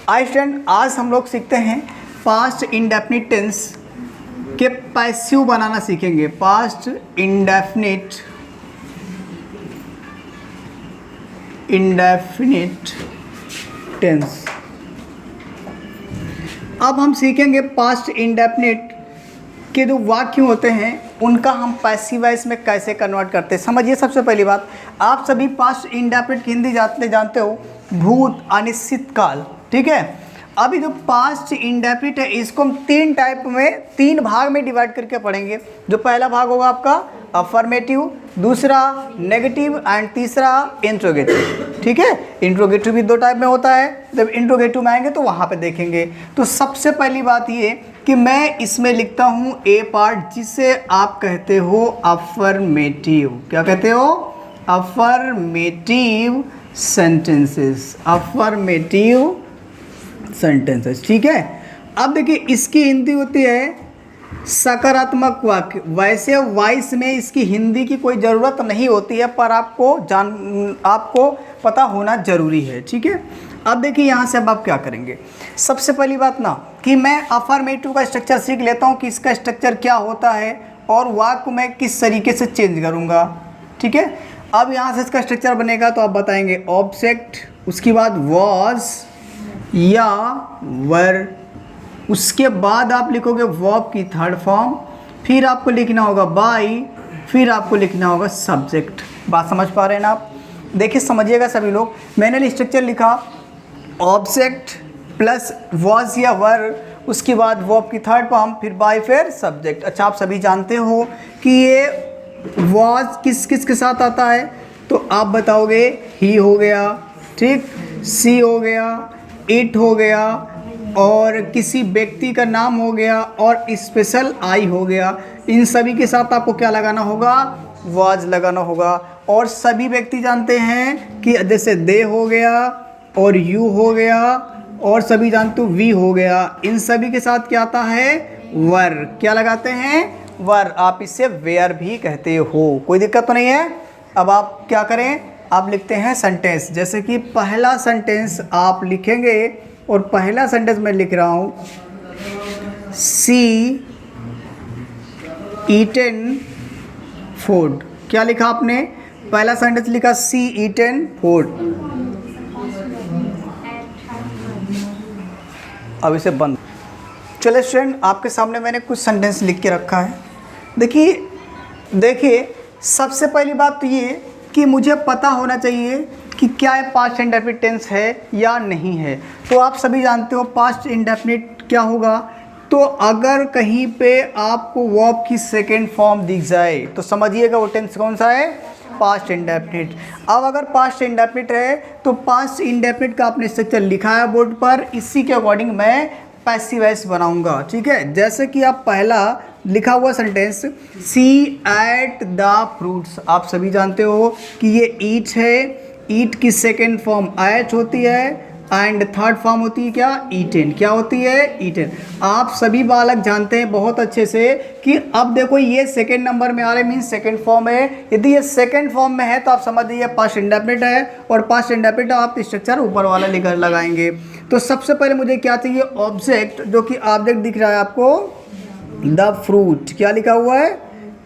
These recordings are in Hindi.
आई स्टूडेंट, आज हम लोग सीखते हैं पास्ट इंडेफिनिट टेंस के पैसिव बनाना सीखेंगे। Past indefinite tense. अब हम सीखेंगे पास्ट इंडेफिनिट के जो वाक्य होते हैं उनका हम पैसिव वॉइस में कैसे कन्वर्ट करते हैं। समझिए, सबसे पहली बात, आप सभी पास्ट इंडेफिनिट की हिंदी जानते हो, भूत, अनिश्चित काल। ठीक है, अभी जो पास्ट इंडेफिनिट है इसको हम तीन भाग में डिवाइड करके पढ़ेंगे। जो पहला भाग होगा आपका अफर्मेटिव, दूसरा नेगेटिव एंड तीसरा इंट्रोगेटिव। ठीक है, इंट्रोगेटिव भी दो टाइप में होता है, जब इंट्रोगेटिव में आएंगे तो वहाँ पे देखेंगे। तो सबसे पहली बात ये कि मैं इसमें लिखता हूँ ए पार्ट, जिसे आप कहते हो अफर्मेटिव। क्या कहते हो? Affirmative sentences. Affirmative sentences. ठीक है, अब देखिए इसकी हिंदी होती है सकारात्मक वाक्य। वैसे वॉइस में इसकी हिंदी की कोई ज़रूरत नहीं होती है, पर आपको पता होना ज़रूरी है। ठीक है, अब देखिए यहाँ से अब आप क्या करेंगे। सबसे पहली बात ना कि मैं अफर्मेटिव का स्ट्रक्चर सीख लेता हूँ कि इसका स्ट्रक्चर क्या होता है और वाक्य मैं किस तरीके से चेंज करूँगा। ठीक है, अब यहाँ से इसका स्ट्रक्चर बनेगा तो आप बताएंगे ऑब्जेक्ट, उसके बाद वॉज या वर, उसके बाद आप लिखोगे वर्ब की थर्ड फॉर्म, फिर आपको लिखना होगा बाई, फिर आपको लिखना होगा सब्जेक्ट। बात समझ पा रहे हैं ना आप? देखिए समझिएगा सभी लोग, मैंने स्ट्रक्चर लिखा ऑब्जेक्ट प्लस वॉज या वर, उसके बाद वर्ब की थर्ड फॉर्म, फिर बाई, फिर सब्जेक्ट। अच्छा, आप सभी जानते हो कि ये वॉज किस किस के साथ आता है, तो आप बताओगे ही हो गया, ठीक, सी हो गया, इट हो गया, और किसी व्यक्ति का नाम हो गया, और स्पेशल आई हो गया। इन सभी के साथ आपको क्या लगाना होगा? वॉज लगाना होगा। और सभी व्यक्ति जानते हैं कि जैसे दे हो गया और यू हो गया, और सभी जानते हो वी हो गया। इन सभी के साथ क्या आता है? वर। क्या लगाते हैं? वर। आप इसे वेयर भी कहते हो, कोई दिक्कत तो नहीं है। अब आप क्या करें, आप लिखते हैं सेंटेंस। जैसे कि पहला सेंटेंस आप लिखेंगे, और पहला सेंटेंस मैं लिख रहा हूँ सी ईटन फूड। क्या लिखा आपने? पहला सेंटेंस लिखा सी ईटन फूड। अब इसे बंद। चलिए स्टूडेंट, आपके सामने मैंने कुछ सेंटेंस लिख के रखा है। देखिए सबसे पहली बात तो ये कि मुझे पता होना चाहिए कि क्या ये पास्ट इंडेफिनिट टेंस है या नहीं है। तो आप सभी जानते हो पास्ट इंडेफिनिट क्या होगा। तो अगर कहीं पे आपको वर्ब की सेकेंड फॉर्म दिख जाए तो समझिएगा वो टेंस कौन सा है? Past indefinite. अब अगर पास्ट इंडेफिनिट है तो पास्ट इंडेफिनिट का आपने स्ट्रक्चर लिखा है बोर्ड पर, इसी के अकॉर्डिंग मैं पैसिव वॉइस बनाऊंगा। ठीक है, जैसे कि आप पहला लिखा हुआ sentence she ate the fruits, आप सभी जानते हो कि ये ईट है। ईट की सेकेंड फॉर्म एट होती है एंड थर्ड फॉर्म होती है क्या? ईटेन। क्या होती है? ईटेन। आप सभी बालक जानते हैं बहुत अच्छे से कि अब देखो ये सेकेंड नंबर में आ रहे मीन्स सेकेंड फॉर्म है। यदि ये सेकेंड फॉर्म में है तो आप समझ लीजिए पास्ट इंडेफिनिट है, और पास्ट इंडेफिनिट आप स्ट्रक्चर ऊपर वाला लेकर लगाएंगे। तो सबसे पहले मुझे क्या चाहिए? ऑब्जेक्ट, जो कि ऑब्जेक्ट दिख रहा है आपको द फ्रूट। क्या लिखा हुआ है?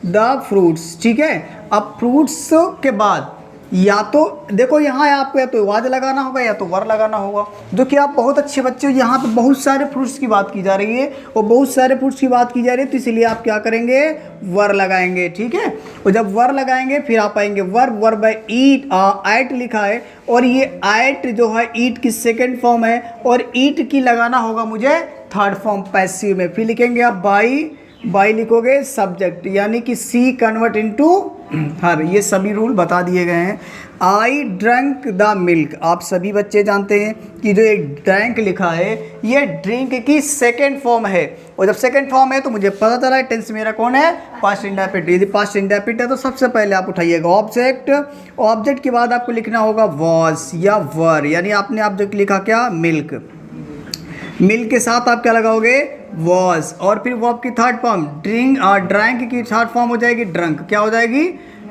The fruits. ठीक है, अब फ्रूट्स के बाद या तो देखो यहाँ आपको या तो वाज लगाना होगा या तो वर लगाना होगा, जो कि आप बहुत अच्छे बच्चे हो। यहाँ पे बहुत सारे फ्रूट्स की बात की जा रही है और बहुत सारे फ्रूट्स की बात की जा रही है, तो इसलिए आप क्या करेंगे? वर लगाएंगे। ठीक है, और जब वर लगाएंगे फिर आप आएंगे वर बाय ईट। एट लिखा है और ये एट जो है ईट की सेकेंड फॉर्म है, और ईट की लगाना होगा मुझे थर्ड फॉर्म पैसिव में। फिर लिखेंगे आप बाई लिखोगे सब्जेक्ट, यानी कि सी कन्वर्ट इनटू हर। ये सभी रूल बता दिए गए हैं। आई ड्रंक द मिल्क, आप सभी बच्चे जानते हैं कि जो एक ड्रंक लिखा है ये ड्रिंक की सेकेंड फॉर्म है, और जब सेकेंड फॉर्म है तो मुझे पता चला है टेंस मेरा कौन है? Past indefinite. यदि पास्ट इंडेफिनिट है तो सबसे पहले आप उठाइएगा ऑब्जेक्ट। ऑब्जेक्ट के बाद आपको लिखना होगा वॉज या वर, यानी आपने ऑब्जेक्ट लिखा क्या? मिल्क। मिल्क के साथ आप क्या लगाओगे? वॉज, और फिर वर्ब की थर्ड फॉर्म ड्रिंक, ड्रैंक की थर्ड फॉर्म हो जाएगी ड्रंक। क्या हो जाएगी?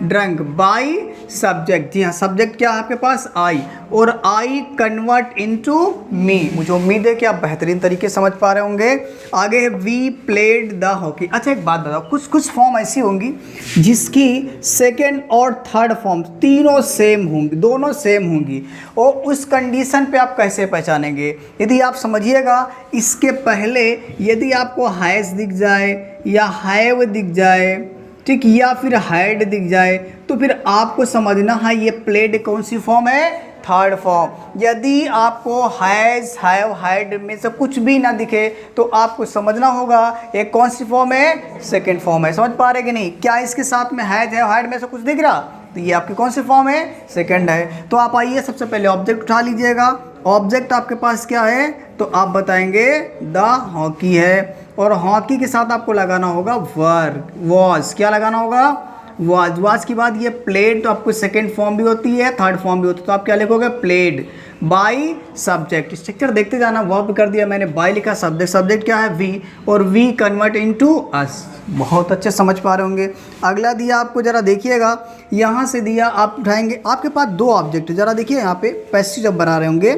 Drunk by subject. जी हाँ, सब्जेक्ट क्या है आपके पास? आई, और आई कन्वर्ट इनटू मी। मुझे उम्मीद है कि आप बेहतरीन तरीके से समझ पा रहे होंगे। आगे है वी प्लेड द हॉकी। अच्छा एक बात बताओ, कुछ कुछ फॉर्म ऐसी होंगी जिसकी सेकेंड और थर्ड फॉर्म तीनों सेम होंगी, दोनों सेम होंगी, और उस कंडीशन पे आप कैसे पहचानेंगे? यदि आप समझिएगा, इसके पहले यदि आपको हैज़ दिख जाए या हैव दिख जाए, ठीक, या फिर हैड दिख जाए, तो फिर आपको समझना है ये प्लेड कौन सी फॉर्म है? Third form. यदि आपको हैज़, हैव, हैड में से कुछ भी ना दिखे तो आपको समझना होगा ये कौन सी फॉर्म है? सेकंड फॉर्म है। समझ पा रहे कि नहीं? क्या इसके साथ में हैज़, हैव, हैड में से कुछ दिख रहा? तो ये आपकी कौन सी फॉर्म है? सेकंड है। तो आप आइए सबसे पहले ऑब्जेक्ट उठा लीजिएगा। ऑब्जेक्ट आपके पास क्या है? तो आप बताएंगे द हॉकी है, और हॉकी के साथ आपको लगाना होगा वर्ब, वॉज। क्या लगाना होगा? वॉज। वॉज के बाद ये प्लेड, तो आपको सेकेंड फॉर्म भी होती है, थर्ड फॉर्म भी होती है, तो आप क्या लिखोगे? Played by subject. स्ट्रक्चर देखते जाना। वर्ब कर दिया मैंने, बाई लिखा, सब्जेक्ट, सब्जेक्ट क्या है? वी, और वी कन्वर्ट इनटू अस। बहुत अच्छे समझ पा रहे होंगे। अगला दिया आपको, जरा देखिएगा, यहाँ से दिया आप उठाएंगे, आपके पास दो ऑब्जेक्ट, जरा देखिए यहाँ पे पैसिव जब बना रहे होंगे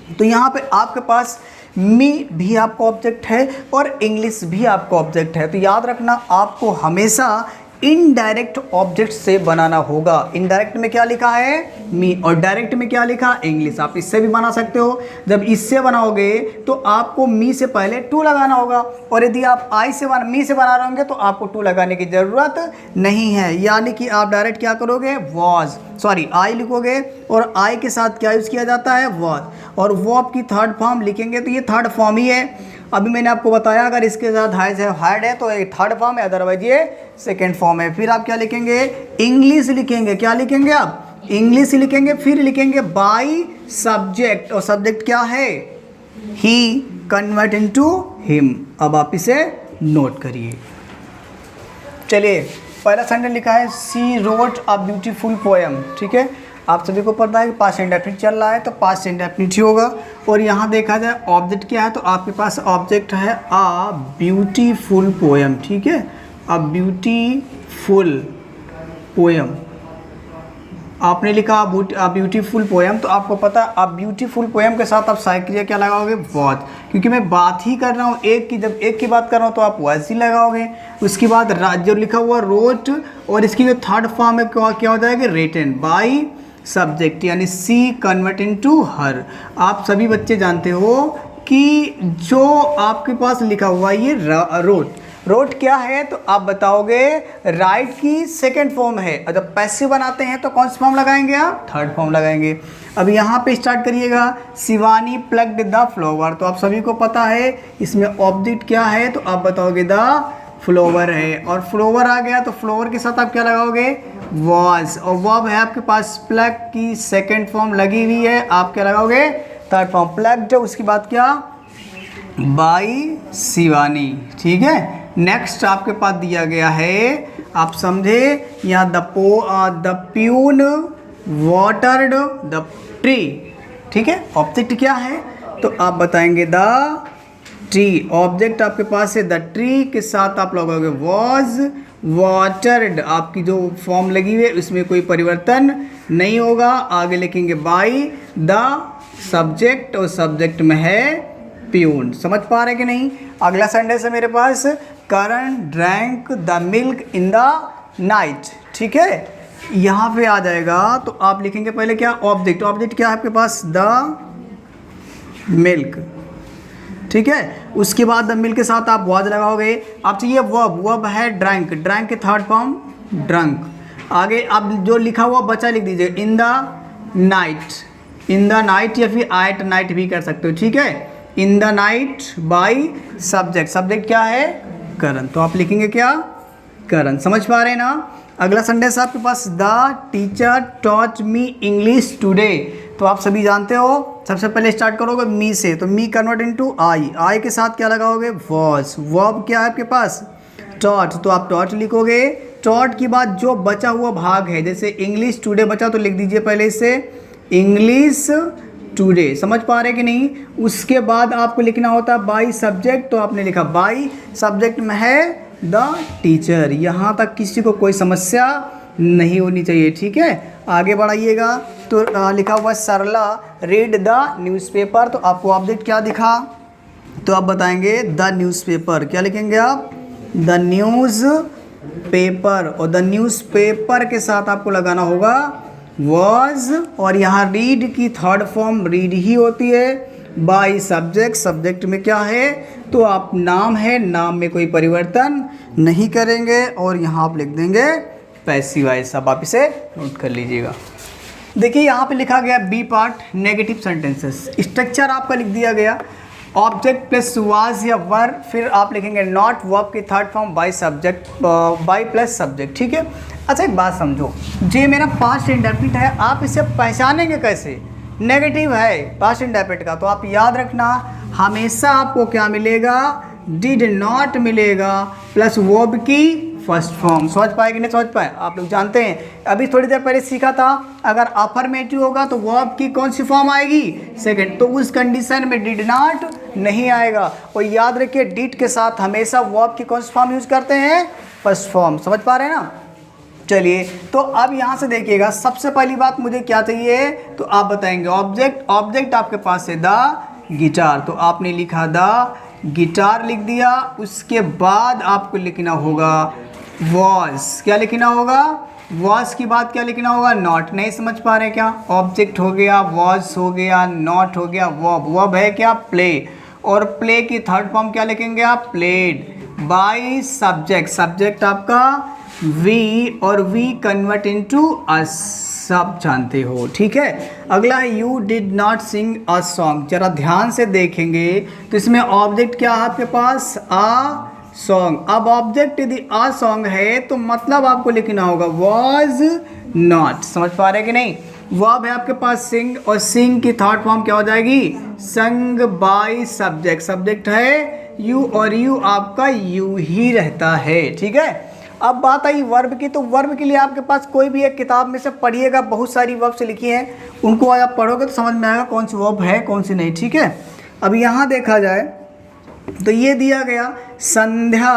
तो यहाँ पे आपके पास मी भी आपका ऑब्जेक्ट है और इंग्लिश भी आपका ऑब्जेक्ट है। तो याद रखना, आपको हमेशा इनडायरेक्ट ऑब्जेक्ट से बनाना होगा। इनडायरेक्ट में क्या लिखा है? मी, और डायरेक्ट में क्या लिखा? इंग्लिश। आप इससे भी बना सकते हो। जब इससे बनाओगे तो आपको मी से पहले टू लगाना होगा, और यदि आप मी से बना रहे होंगे तो आपको टू लगाने की ज़रूरत नहीं है। यानी कि आप डायरेक्ट क्या करोगे? वॉज, सॉरी आई लिखोगे, और आई के साथ क्या यूज़ किया जाता है? वॉज, और वो आपकी थर्ड फॉर्म लिखेंगे तो ये थर्ड फॉर्म ही है। अभी मैंने आपको बताया अगर इसके साथ हैज़ है, हैड है, तो ये थर्ड फॉर्म है, अदरवाइज ये सेकेंड फॉर्म है। फिर आप क्या लिखेंगे? इंग्लिश लिखेंगे। क्या लिखेंगे आप? इंग्लिश लिखेंगे। फिर लिखेंगे बाई सब्जेक्ट, और सब्जेक्ट क्या है? ही कन्वर्ट इनटू हिम। अब आप इसे नोट करिए। चलिए, पहला सेंटेंस लिखा है सी रोट अ ब्यूटीफुल पोएम। ठीक है, आप सभी को पता है कि पास्ट इंडेफिनिट चल रहा है तो पास्ट इंडेफिनिट ही होगा। और यहाँ देखा जाए ऑब्जेक्ट क्या है, तो आपके पास ऑब्जेक्ट है अ ब्यूटीफुल पोएम। ठीक है, अ ब्यूटीफुल पोएम आपने लिखा, अ ब्यूटीफुल पोएम। तो आपको पता है अ ब्यूटीफुल पोएम के साथ आप साइक्रिया क्या लगाओगे? वॉज, क्योंकि मैं बात ही कर रहा हूँ एक की, जब एक की बात कर रहा हूँ तो आप वॉज ही लगाओगे। उसके बाद जो लिखा हुआ रोट, और इसकी जो थर्ड फॉर्म है क्या हो जाएगा? रिटन बाई सब्जेक्ट, यानी सी कन्वर्ट इनटू हर। आप सभी बच्चे जानते हो कि जो आपके पास लिखा हुआ ये रोट, रोट क्या है? तो आप बताओगे राइट की सेकंड फॉर्म है, और जब पैसिव बनाते हैं तो कौन सी फॉर्म लगाएंगे आप? थर्ड फॉर्म लगाएंगे। अब यहाँ पे स्टार्ट करिएगा, शिवानी प्लग्ड द फ्लावर। तो आप सभी को पता है इसमें ऑब्जेक्ट क्या है, तो आप बताओगे द फ्लावर है, और फ्लावर आ गया तो फ्लावर के साथ आप क्या लगाओगे? वॉज, और वर्ब है आपके पास प्लग की सेकेंड फॉर्म लगी हुई है, आप क्या लगाओगे? Third form plugged. उसके बाद क्या? बाई शिवानी। ठीक है, नेक्स्ट आपके पास दिया गया है, आप समझे, यहाँ the peon watered the tree. ठीक है, ऑब्जेक्ट क्या है? तो आप बताएंगे द ट्री। ऑब्जेक्ट आपके पास है द ट्री, के साथ आप लगाओगे वॉज, वाटर्ड आपकी जो फॉर्म लगी हुई है उसमें कोई परिवर्तन नहीं होगा। आगे लिखेंगे बाई द सब्जेक्ट, और सब्जेक्ट में है प्यून। समझ पा रहे कि नहीं? अगला सेंटेंस है मेरे पास, Karan drank the milk in the night. ठीक है, यहाँ पे आ जाएगा तो आप लिखेंगे पहले क्या? ऑब्जेक्ट। ऑब्जेक्ट क्या है आपके पास? The milk. ठीक है, उसके बाद द मिल्क के साथ आप वॉज लगाओगे। आप चाहिए वर्ब, वर्ब है ड्रैंक, ड्रैंक के थर्ड फॉर्म ड्रंक। आगे आप जो लिखा हुआ बचा लिख दीजिए, इन the night, in the night, या फिर एट नाइट भी कर सकते हो। ठीक है, इन the night by subject. Subject क्या है? करण। तो आप लिखेंगे क्या? करण। समझ पा रहे हैं ना? अगला सेंटेंस आपके पास, the teacher taught me English today. तो आप सभी जानते हो, सबसे पहले स्टार्ट करोगे मी से, तो मी कन्वर्ट इनटू आई। आई के साथ क्या लगाओगे? वॉज। वर्ब क्या है आपके पास? टॉट, तो आप टॉट लिखोगे। टॉट के बाद जो बचा हुआ भाग है, जैसे इंग्लिश टुडे बचा तो लिख दीजिए पहले इससे इंग्लिश टुडे। समझ पा रहे कि नहीं? उसके बाद आपको लिखना होता है बाई सब्जेक्ट, तो आपने लिखा बाई सब्जेक्ट में है द टीचर। यहाँ तक किसी को कोई समस्या नहीं होनी चाहिए। ठीक है, आगे बढ़ाइएगा। तो लिखा हुआ सरला रीड द न्यूज़पेपर, तो आपको ऑब्जेक्ट क्या दिखा, तो आप बताएंगे द न्यूज़पेपर। क्या लिखेंगे आप, द न्यूज़ पेपर, और द न्यूज़पेपर के साथ आपको लगाना होगा वॉज, और यहाँ रीड की थर्ड फॉर्म रीड ही होती है। बाय सब्जेक्ट, सब्जेक्ट में क्या है, तो आप नाम है, नाम में कोई परिवर्तन नहीं करेंगे, और यहाँ आप लिख देंगे पैसिव वॉइस। अब आप इसे नोट कर लीजिएगा। देखिए यहाँ पे लिखा गया B part negative sentences. Structure आपका लिख दिया गया ऑब्जेक्ट प्लस वाज या वर, फिर आप लिखेंगे नॉट, वर्ब की third form by subject, by plus subject. ठीक है, अच्छा एक बात समझो, ये मेरा पास्ट इंडेफिनिट है, आप इसे पहचानेंगे कैसे, नेगेटिव है पास्ट इंडेफिनिट का, तो आप याद रखना हमेशा आपको क्या मिलेगा, डिड नॉट मिलेगा प्लस वर्ब की फर्स्ट फॉर्म। समझ पाए कि नहीं समझ पाए, आप लोग जानते हैं अभी थोड़ी देर पहले सीखा था, अगर अफर्मेटिव होगा तो वर्ब की कौन सी फॉर्म आएगी, सेकंड, तो उस कंडीशन में डिड नॉट नहीं आएगा। और याद रखिए डिड के साथ हमेशा वर्ब की कौन सी फॉर्म यूज करते हैं, फर्स्ट फॉर्म। समझ पा रहे हैं ना। चलिए तो अब यहाँ से देखिएगा, सबसे पहली बात मुझे क्या चाहिए, तो आप बताएंगे ऑब्जेक्ट, ऑब्जेक्ट आपके पास है द गिटार, तो आपने लिखा द गिटार लिख दिया। उसके बाद आपको लिखना होगा वॉज, क्या लिखना होगा, वॉज की बात क्या लिखना होगा, नॉट। नहीं समझ पा रहे क्या, ऑब्जेक्ट हो गया, वॉज हो गया, नॉट हो गया, वर्ब, वर्ब है क्या, प्ले, और प्ले की थर्ड फॉर्म क्या लिखेंगे आप, प्लेड। बाय सब्जेक्ट, सब्जेक्ट आपका वी, और वी कन्वर्ट इनटू अस, सब जानते हो। ठीक है, अगला है you did not sing a song. जरा ध्यान से देखेंगे तो इसमें ऑब्जेक्ट क्या है आपके पास, आ सॉन्ग। अब ऑब्जेक्ट यदि आ सॉन्ग है तो मतलब आपको लिखना होगा वॉज नॉट। समझ पा रहे कि नहीं, वर्ब है आपके पास सिंग, और सिंग की थर्ड फॉर्म क्या हो जाएगी, संग बाय सब्जेक्ट, सब्जेक्ट है यू, और यू आपका यू ही रहता है। ठीक है, अब बात आई वर्ब की, तो वर्ब के लिए आपके पास कोई भी एक किताब में से पढ़िएगा, बहुत सारी वर्ब से लिखी हैं, उनको आज आप पढ़ोगे तो समझ में आएगा कौन सी वर्ब है कौन सी नहीं। ठीक है, अब यहाँ देखा जाए तो ये दिया गया Sandhya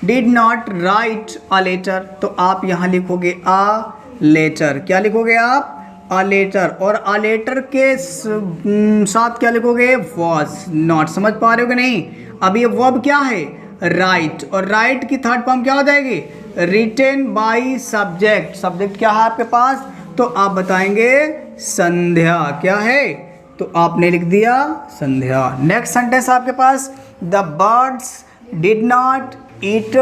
did not write a letter, तो आप यहाँ लिखोगे अ लेटर। क्या लिखोगे आप, अ लेटर, और अ लेटर के साथ क्या लिखोगे, वॉज नॉट। समझ पा रहे हो कि नहीं। अब ये वर्ब क्या है, राइट, और राइट की थर्ड फॉर्म क्या हो जाएगी, रिटेन बाय सब्जेक्ट, सब्जेक्ट क्या है आपके पास, तो आप बताएंगे संध्या। क्या है, तो आपने लिख दिया संध्या। नेक्स्ट सेंटेंस आपके पास the birds did not eat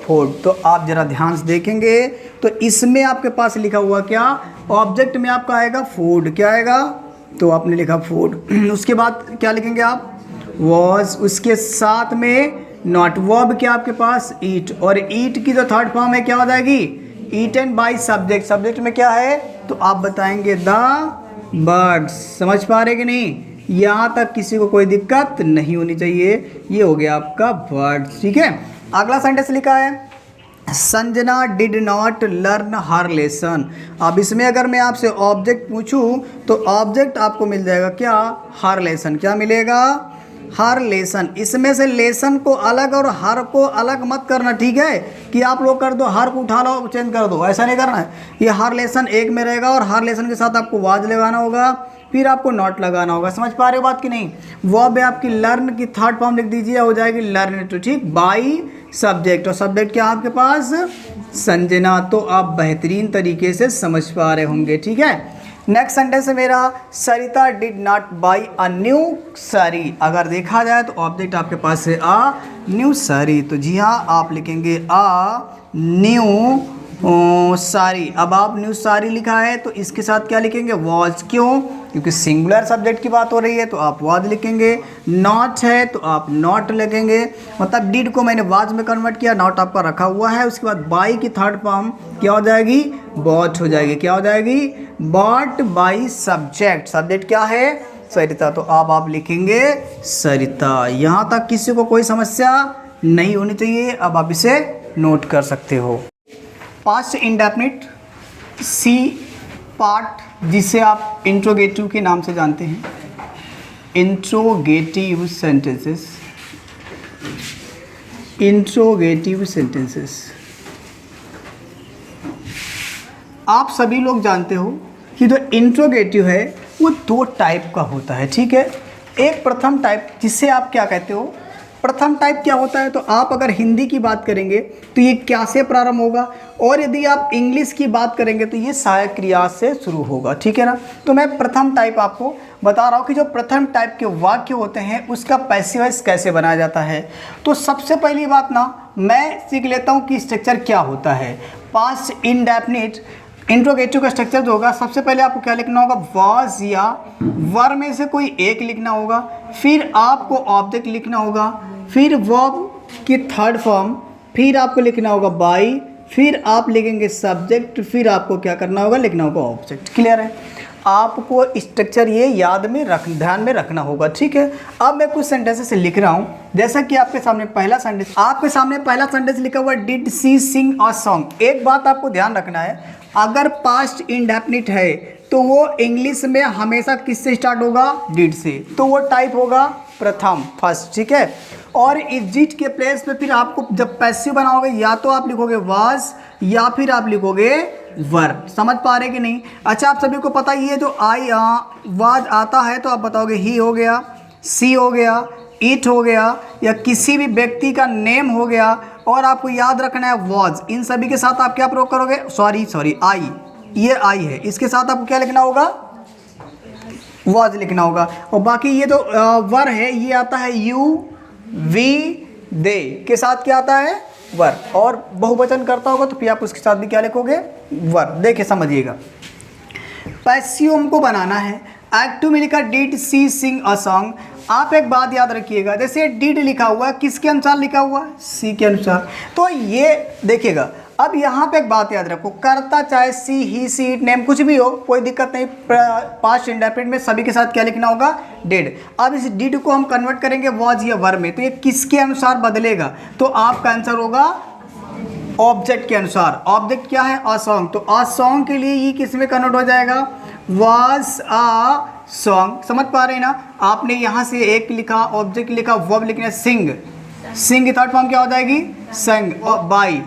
food, तो आप जरा ध्यान से देखेंगे तो इसमें आपके पास लिखा हुआ क्या, ऑब्जेक्ट में आपका आएगा फूड, क्या आएगा, तो आपने लिखा फूड। उसके बाद क्या लिखेंगे आप, वॉज, उसके साथ में नॉट, वर्ब क्या आपके पास ईट, और ईट की जो थर्ड फॉर्म है क्या हो जाएगी, ईटन बाय सब्जेक्ट, सब्जेक्ट में क्या है, तो आप बताएंगे द बर्ड्स। समझ पा रहे कि नहीं, यहाँ तक किसी को कोई दिक्कत नहीं होनी चाहिए। ये हो गया आपका बर्ड्स। ठीक है, अगला सेंटेंस लिखा है Sanjana did not learn her lesson. अब इसमें अगर मैं आपसे ऑब्जेक्ट पूछूं तो ऑब्जेक्ट आपको मिल जाएगा क्या, हर लेसन। क्या मिलेगा, हर लेसन। इसमें से लेसन को अलग और हर को अलग मत करना। ठीक है, कि आप लोग कर दो हर को उठा लो चेंज कर दो, ऐसा नहीं करना है। ये हर लेसन एक में रहेगा, और हर लेसन के साथ आपको वाज लगाना होगा, फिर आपको नॉट लगाना होगा। समझ पा रहे हो बात की नहीं। वर्ब है आपकी लर्न की थर्ड फॉर्म लिख दीजिए, हो जाएगी लर्न टू। ठीक, बाय सब्जेक्ट, और सब्जेक्ट क्या आपके पास, संजना। तो आप बेहतरीन तरीके से समझ पा रहे होंगे। ठीक है, नेक्स्ट सेंटेंस है मेरा Sarita did not buy a new sari. अगर देखा जाए तो ऑब्जेक्ट आपके पास है अ न्यू साड़ी, तो जी हाँ आप लिखेंगे अ न्यू साड़ी। अब आप न्यू साड़ी लिखा है तो इसके साथ क्या लिखेंगे, वॉज। क्यों, क्योंकि सिंगुलर सब्जेक्ट की बात हो रही है, तो आप वाज लिखेंगे। नॉट है तो आप नॉट लिखेंगे, मतलब डिड को मैंने वाज में कन्वर्ट किया, नॉट आपका रखा हुआ है। उसके बाद बाई की थर्ड फॉर्म क्या हो जाएगी, बॉट हो जाएगी। क्या हो जाएगी, बॉट बाई सब्जेक्ट। सब्जेक्ट क्या है, सरिता, तो आप लिखेंगे सरिता। यहाँ तक किसी को कोई समस्या नहीं होनी चाहिए। अब आप इसे नोट कर सकते हो। पास्ट इंडेफिनिट सी पार्ट, जिसे आप इंट्रोगेटिव के नाम से जानते हैं, इंट्रोगेटिव सेंटेंसेस, इंट्रोगेटिव सेंटेंसेस। आप सभी लोग जानते हो कि जो इंट्रोगेटिव है वो दो टाइप का होता है, ठीक है। एक प्रथम टाइप जिसे आप क्या कहते हो, प्रथम टाइप क्या होता है, तो आप अगर हिंदी की बात करेंगे तो ये क्या से प्रारंभ होगा, और यदि आप इंग्लिश की बात करेंगे तो ये सहायक क्रिया से शुरू होगा, ठीक है ना। तो मैं प्रथम टाइप आपको बता रहा हूँ कि जो प्रथम टाइप के वाक्य होते हैं उसका पैसिव वॉइस कैसे बनाया जाता है। तो सबसे पहली बात ना मैं सीख लेता हूँ कि स्ट्रक्चर क्या होता है। पास्ट इंडेफिनिट इंट्रोगेटिव का स्ट्रक्चर जो होगा, सबसे पहले आपको क्या लिखना होगा, वाज या वर में से कोई एक लिखना होगा, फिर आपको ऑब्जेक्ट लिखना होगा, फिर वर्ब की थर्ड फॉर्म, फिर आपको लिखना होगा बाई, फिर आप लिखेंगे सब्जेक्ट, फिर आपको क्या करना होगा, लिखना होगा ऑब्जेक्ट। क्लियर है? आपको स्ट्रक्चर ये ध्यान में रखना होगा, ठीक है। अब मैं कुछ सेंटेंसेस लिख रहा हूँ, जैसा कि आपके सामने पहला सेंटेंस लिखा हुआ did C Singh a song. एक बात आपको ध्यान रखना है, अगर पास्ट इंडेफिनिट है तो वो इंग्लिश में हमेशा किससे स्टार्ट होगा, डिड से, तो वो टाइप होगा प्रथम, फर्स्ट, ठीक है। और इस डिड के प्लेस पे फिर आपको जब पैसिव बनाओगे या तो आप लिखोगे वाज या फिर आप लिखोगे वर। समझ पा रहे कि नहीं? अच्छा, आप सभी को पता ही है जो आई वाज आता है तो आप बताओगे ही हो गया, सी हो गया, इट हो गया, या किसी भी व्यक्ति का नेम हो गया, और आपको याद रखना है वाज। इन सभी के साथ आप क्या प्रयोग करोगे, सॉरी आई, ये आई है, इसके साथ आपको क्या लिखना होगा, वाज लिखना होगा। और बाकी ये जो वर है ये आता है यू वी दे के साथ क्या आता है, वर। और बहुवचन करता होगा तो फिर आप उसके साथ भी क्या लिखोगे, वर। देखिए समझिएगा, पैसिव हमको बनाना है। एक्टिव में लिखा did C Singh a song. आप एक बात याद रखिएगा, जैसे डिड लिखा हुआ है किसके अनुसार लिखा हुआ है, सी के अनुसार। तो ये देखिएगा, अब यहाँ पे एक बात याद रखो, करता चाहे सी ही सी इट नेम कुछ भी हो, कोई दिक्कत नहीं, पास्ट इंडेफिनिट में सभी के साथ क्या लिखना होगा, डिड। अब इस डिड को हम कन्वर्ट करेंगे वाज या वर में, तो ये किसके अनुसार बदलेगा, तो आपका आंसर होगा ऑब्जेक्ट के अनुसार। ऑब्जेक्ट क्या है, अ सॉन्ग, तो अ सॉन्ग के लिए ये किस में कन्वर्ट हो जाएगा, वाज अ सॉन्ग। समझ पा रहे हैं ना? आपने यहाँ से एक लिखा, ऑब्जेक्ट लिखा, वर्ब लिखना है सिंग, सिंग की थर्ड फॉर्म क्या हो जाएगी, संग, और बाई,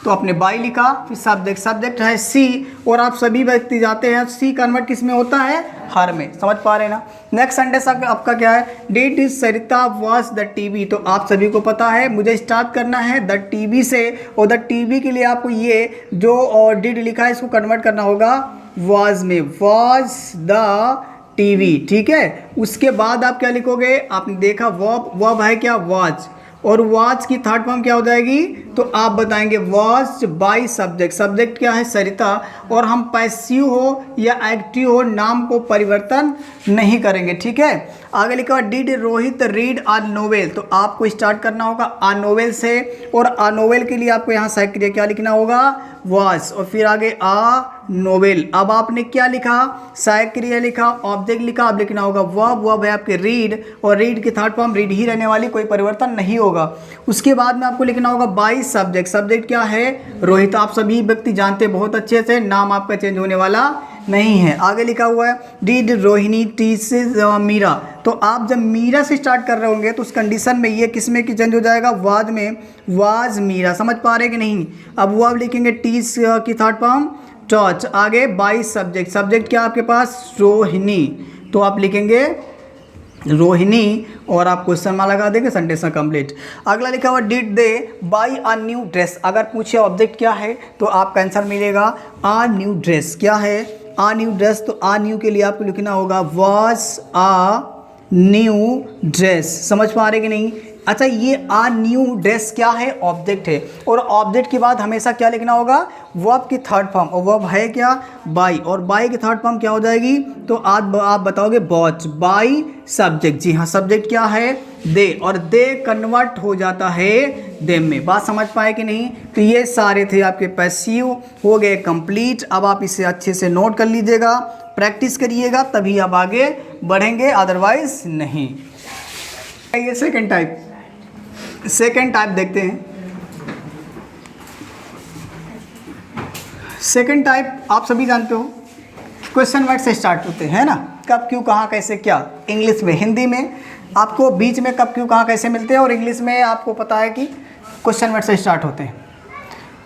तो आपने बाई लिखा, फिर सब्जेक्ट है सी, और आप सभी व्यक्ति जाते हैं सी कन्वर्ट किस में होता है, हर में। समझ पा रहे हैं ना? नेक्स्ट सेंटेंस आपका क्या है, did Sarita watch the TV. तो आप सभी को पता है मुझे स्टार्ट करना है द टीवी से, और द टीवी के लिए आपको ये जो और डिड लिखा है इसको कन्वर्ट करना होगा वॉज में, वॉज द टीवी, ठीक है। उसके बाद आप क्या लिखोगे, आपने देखा वर्ब है क्या, वॉच, और वॉच की थर्ड फॉर्म क्या हो जाएगी, तो आप बताएंगे वॉच बाय सब्जेक्ट। सब्जेक्ट क्या है, सरिता, और हम पैसिव हो या एक्टिव हो नाम को परिवर्तन नहीं करेंगे, ठीक है। आगे लिखा हुआ did Rohit read a novel, तो आपको स्टार्ट करना होगा आ नोवेल से, और आ नोवेल के लिए आपको यहाँ सहायक क्रिया क्या लिखना होगा, वॉच, और फिर आगे आ नोवेल। अब आपने क्या लिखा, सहायक क्रिया लिखा, ऑब्जेक्ट लिखा, अब लिखना होगा वर्ब है आपके रीड, और रीड की थर्ड फॉर्म रीड ही रहने वाली, कोई परिवर्तन नहीं होगा। उसके बाद में आपको लिखना होगा बाय सब्जेक्ट। सब्जेक्ट क्या है, रोहित। आप सभी व्यक्ति जानते हैं बहुत अच्छे से, नाम आपका चेंज होने वाला नहीं है। आगे लिखा हुआ है डिड रोहिणी टीचेस मीरा, तो आप जब मीरा से स्टार्ट कर रहे होंगे तो उस कंडीशन में ये किस में की चेंज हो जाएगा, वाज में, वाज मीरा। समझ पा रहे कि नहीं? अब वो आप लिखेंगे टीच की थर्ड फॉर्म टॉच। आगे बाय सब्जेक्ट, सब्जेक्ट क्या आपके पास, रोहिणी, तो आप लिखेंगे रोहिणी, और आप क्वेश्चन मार्क लगा देंगे, सेंटेंस कंप्लीट। अगला लिखा हुआ did they buy a new dress. अगर पूछे ऑब्जेक्ट क्या है तो आपका आंसर मिलेगा अ न्यू ड्रेस। क्या है, अ न्यू ड्रेस, तो अ न्यू के लिए आपको लिखना होगा वाज अ न्यू ड्रेस। समझ पा रहे कि नहीं? अच्छा, ये आ न्यू ड्रेस क्या है, ऑब्जेक्ट है, और ऑब्जेक्ट के बाद हमेशा क्या लिखना होगा, वर्ब की थर्ड फॉर्म, और वर्ब है क्या, बाय, और बाय की थर्ड फॉर्म क्या हो जाएगी, तो आज आप बताओगे बॉच बाय सब्जेक्ट। जी हाँ, सब्जेक्ट क्या है, दे, और दे कन्वर्ट हो जाता है देम में। बात समझ पाए कि नहीं? तो ये सारे थे आपके पैसिव, हो गए कंप्लीट। अब आप इसे अच्छे से नोट कर लीजिएगा, प्रैक्टिस करिएगा, तभी आप आगे बढ़ेंगे, अदरवाइज नहीं। ये सेकेंड टाइप देखते हैं। सेकेंड टाइप आप सभी जानते हो, क्वेश्चन वर्ड से स्टार्ट होते हैं ना, कब क्यों कहाँ कैसे क्या। इंग्लिश में, हिंदी में आपको बीच में कब क्यों कहाँ कैसे मिलते हैं, और इंग्लिश में आपको पता है कि क्वेश्चन वर्ड से स्टार्ट होते हैं।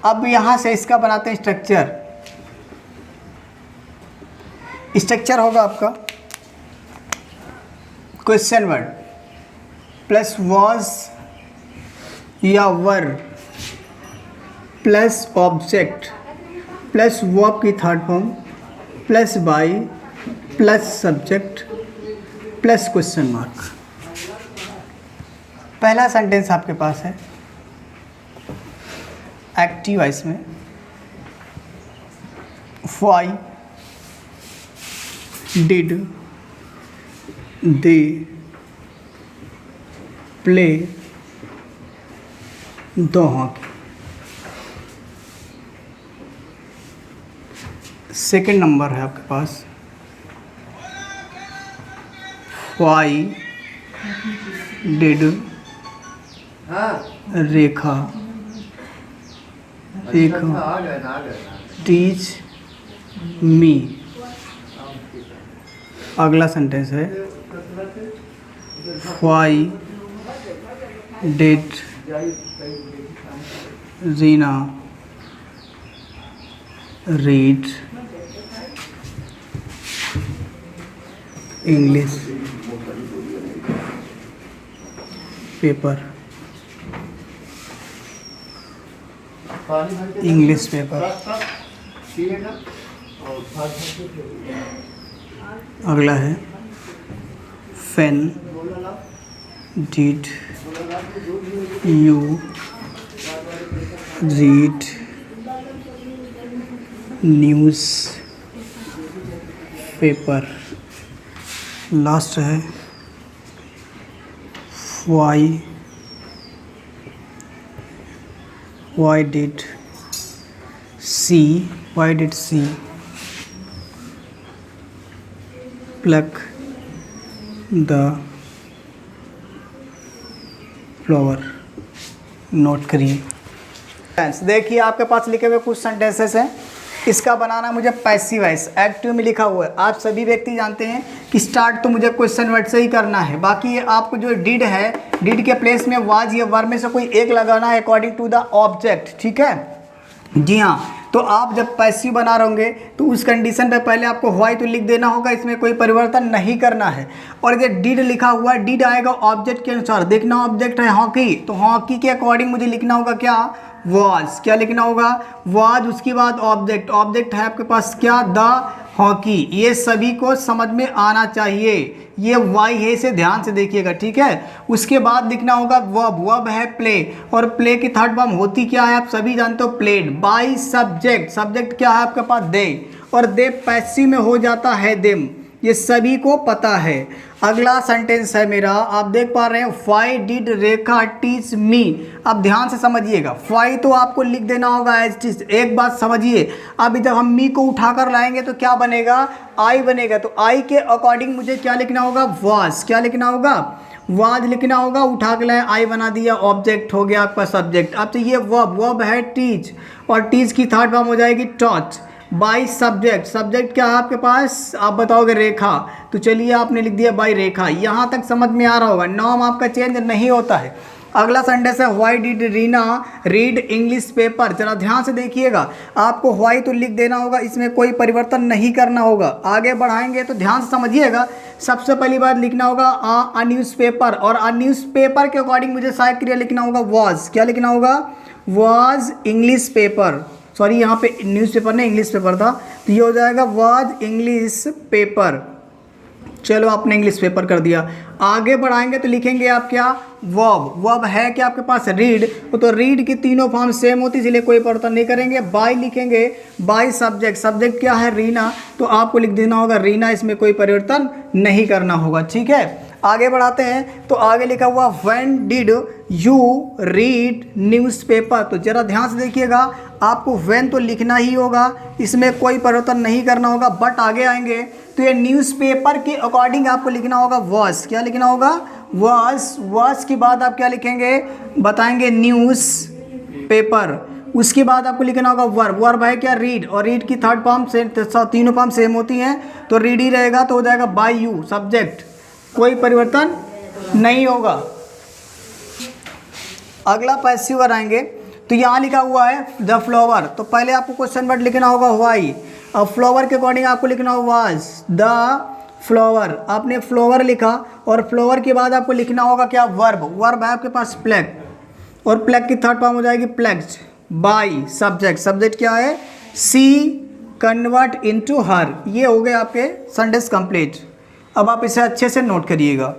अब यहाँ से इसका बनाते हैं स्ट्रक्चर। स्ट्रक्चर होगा आपका क्वेश्चन वर्ड प्लस वॉज या were plus object plus verb की third form plus by plus subject plus question mark. पहला सेंटेंस आपके पास है एक्टिव वॉइस में, why did they play the hockey. Second number है आपके पास why did Rekha teach me. अगला सेंटेंस है why did Reena read English paper. English paper. अगला है when did you read newspaper. Last है why did she pluck the flower not cream। देखिए आपके पास लिखे हुए कुछ सेंटेंसेस हैं, इसका बनाना मुझे पैसिव वॉइस एक्टिव में लिखा हुआ है। आप सभी व्यक्ति जानते हैं कि स्टार्ट तो मुझे क्वेश्चन वर्ड से ही करना है, बाकी ये आपको जो डिड है, डिड के प्लेस में वाज या वर में से कोई एक लगाना है अकॉर्डिंग टू द ऑब्जेक्ट। ठीक है जी हाँ। तो आप जब पैसिव बना रहे होंगे तो उस कंडीशन पे पहले आपको व्हाई तो लिख देना होगा, इसमें कोई परिवर्तन नहीं करना है। और ये डिड लिखा हुआ है, डिड आएगा ऑब्जेक्ट के अनुसार। देखना ऑब्जेक्ट है हॉकी, तो हॉकी के अकॉर्डिंग मुझे लिखना होगा क्या, वॉज। क्या लिखना होगा, वॉज। उसके बाद ऑब्जेक्ट, ऑब्जेक्ट है आपके पास क्या, द हॉकी। ये सभी को समझ में आना चाहिए, ये वाई है, इसे ध्यान से देखिएगा। ठीक है। उसके बाद लिखना होगा वर्ब, वर्ब है प्ले, और प्ले की थर्ड फॉर्म होती क्या है आप सभी जानते हो, प्लेड। बाय सब्जेक्ट, सब्जेक्ट क्या है आपके पास, दे, और दे पैसिव में हो जाता है देम, ये सभी को पता है। अगला सेंटेंस है मेरा, आप देख पा रहे हैं व्हाई डिड रेखा टीच मी। अब ध्यान से समझिएगा, व्हाई तो आपको लिख देना होगा एज टीच। एक बात समझिए, अभी जब हम मी को उठाकर लाएंगे तो क्या बनेगा, आई बनेगा। तो आई के अकॉर्डिंग मुझे क्या लिखना होगा, वाज। क्या लिखना होगा, वाज लिखना होगा। उठा के लाए, आई बना दिया, ऑब्जेक्ट हो गया आपका सब्जेक्ट। अब तो ये वर्ब, वर्ब है टीच, और टीच की थर्ड फॉर्म हो जाएगी टॉच। बाय सब्जेक्ट, सब्जेक्ट क्या है आपके पास, आप बताओगे रेखा, तो चलिए आपने लिख दिया बाय रेखा। यहाँ तक समझ में आ रहा होगा, नाम आपका चेंज नहीं होता है। अगला सेंटेंस है why did Reena read English paper. जरा ध्यान से देखिएगा, आपको व्हाई तो लिख देना होगा, इसमें कोई परिवर्तन नहीं करना होगा। आगे बढ़ाएंगे तो ध्यान से समझिएगा। सबसे पहली बात लिखना होगा अ न्यूज़ पेपर, और अ न्यूज़ पेपर के अकॉर्डिंग मुझे सहायक क्रिया लिखना होगा वॉज। क्या लिखना होगा, वॉज इंग्लिश पेपर। सॉरी, यहाँ पे न्यूज़पेपर नहीं इंग्लिश पेपर था, तो ये हो जाएगा वाज इंग्लिश पेपर। चलो आपने इंग्लिश पेपर कर दिया। आगे बढ़ाएंगे तो लिखेंगे आप क्या, वर्ब। वर्ब है क्या आपके पास, रीड, तो रीड की तीनों फॉर्म सेम होती, इसलिए कोई परिवर्तन नहीं करेंगे। बाय लिखेंगे, बाय सब्जेक्ट, सब्जेक्ट क्या है रीना, तो आपको लिख देना होगा रीना, इसमें कोई परिवर्तन नहीं करना होगा। ठीक है। आगे बढ़ाते हैं तो आगे लिखा हुआ when did you read newspaper. तो जरा ध्यान से देखिएगा, आपको व्हेन तो लिखना ही होगा, इसमें कोई परिवर्तन नहीं करना होगा। बट आगे आएंगे तो ये न्यूज़पेपर के अकॉर्डिंग आपको लिखना होगा वॉज। क्या लिखना होगा, वॉज। वॉज के बाद आप क्या लिखेंगे, बताएंगे न्यूज़ पेपर। उसके बाद आपको लिखना होगा वर्ब। वर्ब है क्या, रीड, और रीड की थर्ड फॉर्म से तीनों फॉर्म सेम होती हैं, तो रीड ही रहेगा, तो हो जाएगा बाय यू सब्जेक्ट, कोई परिवर्तन नहीं होगा। अगला पैसिव बनाएंगे तो यहाँ लिखा हुआ है द फ्लावर, तो पहले आपको क्वेश्चन वर्ड लिखना होगा व्हाई। अब फ्लावर के अकॉर्डिंग आपको लिखना हो वाज द फ्लावर, आपने फ्लावर लिखा और फ्लावर के बाद आपको लिखना होगा क्या, वर्ब। वर्ब है आपके पास प्लग, और प्लग की थर्ड फॉर्म हो जाएगी प्लग्ड बाय सब्जेक्ट। सब्जेक्ट क्या है, सी कन्वर्ट इनटू हर। ये हो गए आपके सेंटेंस कंप्लीट। अब आप इसे अच्छे से नोट करिएगा।